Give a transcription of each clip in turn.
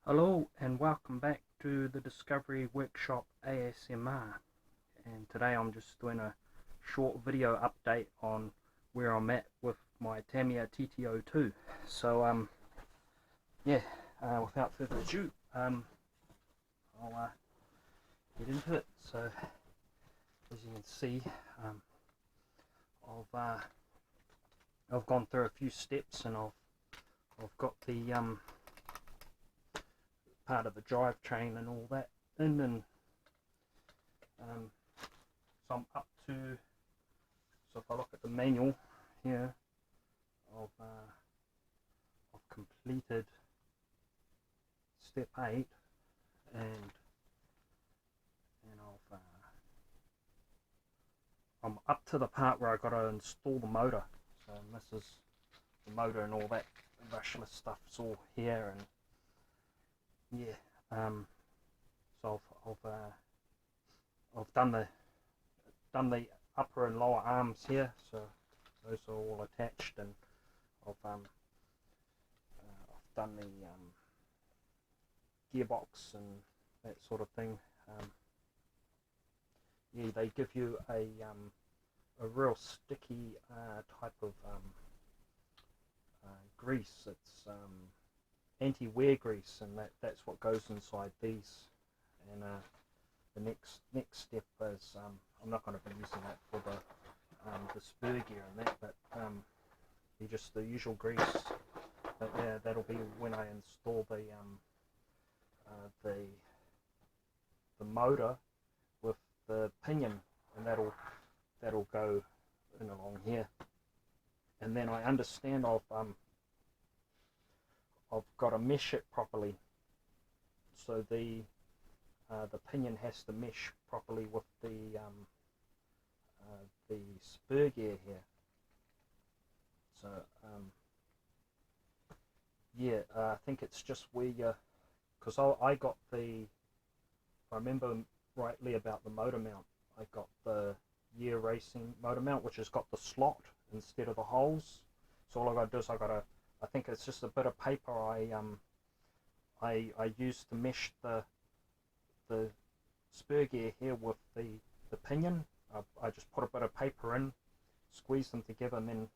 Hello and welcome back to the Discovery Workshop ASMR, and today I'm just doing a short video update on where I'm at with my Tamiya TT02. So without further ado, I'll get into it. So as you can see, I've gone through a few steps, and I've got the part of the drivetrain and all that in, and so I'm up to, so if I look at the manual here, I've completed step 8, and I'm up to the part where I got to install the motor. So this is the motor and all that brushless stuff's all here, and yeah, so I've done the upper and lower arms here, so those are all attached, and I've done the gearbox and that sort of thing. Yeah, they give you a real sticky type of grease. It's anti-wear grease, and that's what goes inside these. And the next step is I'm not going to be using that for the spur gear and that, but just the usual grease. But yeah, that'll be when I install the motor with the pinion, and that'll go in along here. And then I understand I've got to mesh it properly, so the pinion has to mesh properly with the spur gear here. So yeah, I think it's just where you, because I got the, if I remember rightly about the motor mount, I got the Year Racing motor mount, which has got the slot instead of the holes. So all I got to do is I think it's just a bit of paper I used to mesh the spur gear here with the pinion. I just put a bit of paper in, squeeze them together, and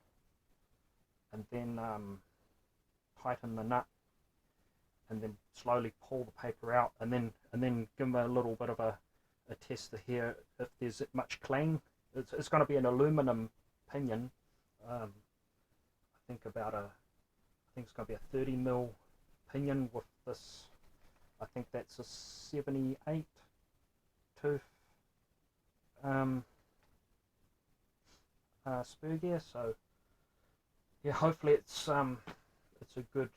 then tighten the nut, and then slowly pull the paper out, and then give them a little bit of a tester here if there's much clang. It's going to be an aluminum pinion. I think it's going to be a 30mm pinion with this. I think that's a 78 tooth spur gear. So yeah, hopefully it's a good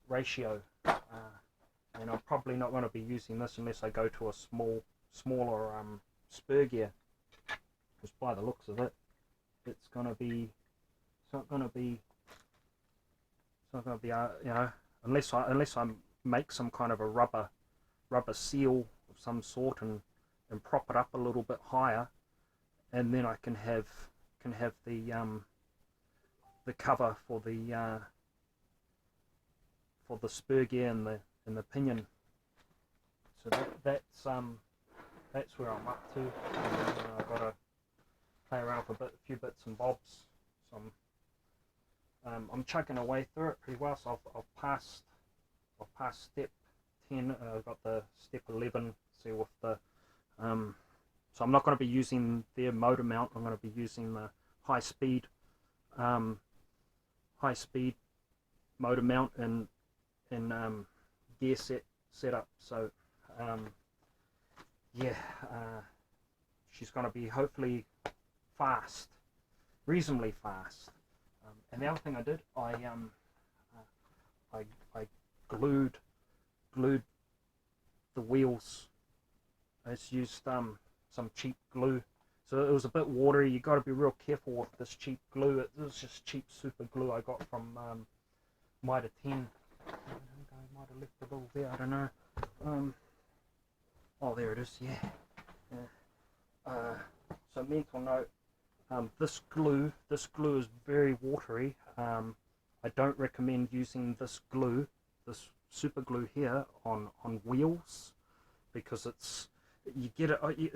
ratio. And I'm probably not going to be using this unless I go to a smaller spur gear, because by the looks of it, it's not going to be you know, unless I make some kind of a rubber seal of some sort and prop it up a little bit higher, and then I can have the cover for the spur gear and the pinion. So that's where I'm up to. I've got to play around with a few bits and bobs. So I'm chugging away through it pretty well. So I've passed step 10. I've got the step 11. See, with the so I'm not going to be using their motor mount. I'm going to be using the high speed motor mount and gear setup. So yeah, she's going to be hopefully fast, reasonably fast. And the other thing I did, I glued the wheels. I just used some cheap glue. So it was a bit watery. You got to be real careful with this cheap glue. It was just cheap super glue I got from Mitre 10. I might have left a little there, I don't know. Oh, there it is. Yeah. So mental note: this glue is very watery. I I don't recommend using this glue, this super glue here on wheels, because it's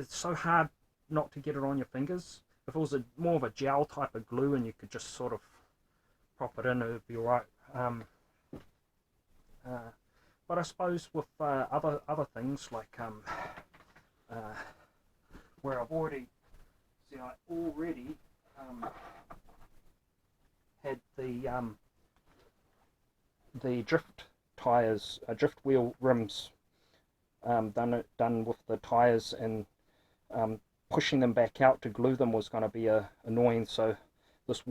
so hard not to get it on your fingers. If it was more of a gel type of glue and you could just sort of prop it in, it would be alright. But I suppose with other things like where I've already had the drift tires, drift wheel rims done with the tires, and pushing them back out to glue them was going to be annoying. So this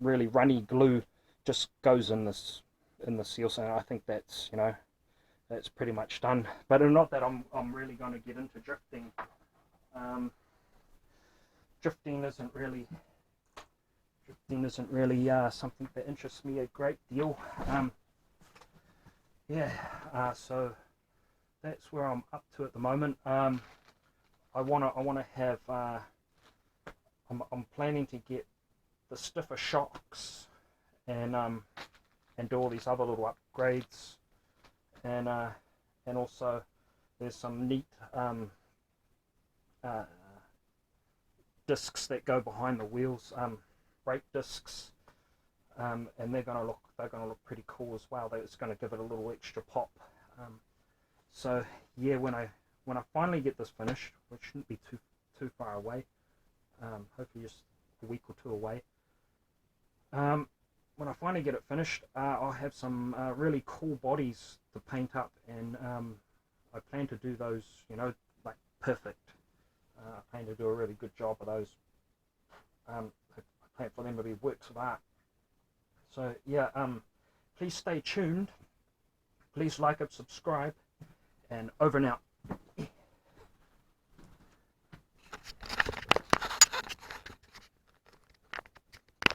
really runny glue just goes in this seal. So I think that's that's pretty much done. But not that I'm really going to get into drifting. Drifting isn't really something that interests me a great deal. So that's where I'm up to at the moment. I want to have. I'm planning to get the stiffer shocks and do all these other little upgrades, and also there's some neat discs that go behind the wheels, brake discs, and they're gonna look pretty cool as well. It's going to give it a little extra pop. So yeah, when I finally get this finished, which shouldn't be too far away, hopefully just a week or two away. When I finally get it finished, I'll have some really cool bodies to paint up, and I plan to do those, like perfect. I plan to do a really good job of those. I plan for them to be works of art. So yeah, please stay tuned. Please like and subscribe, and over and out.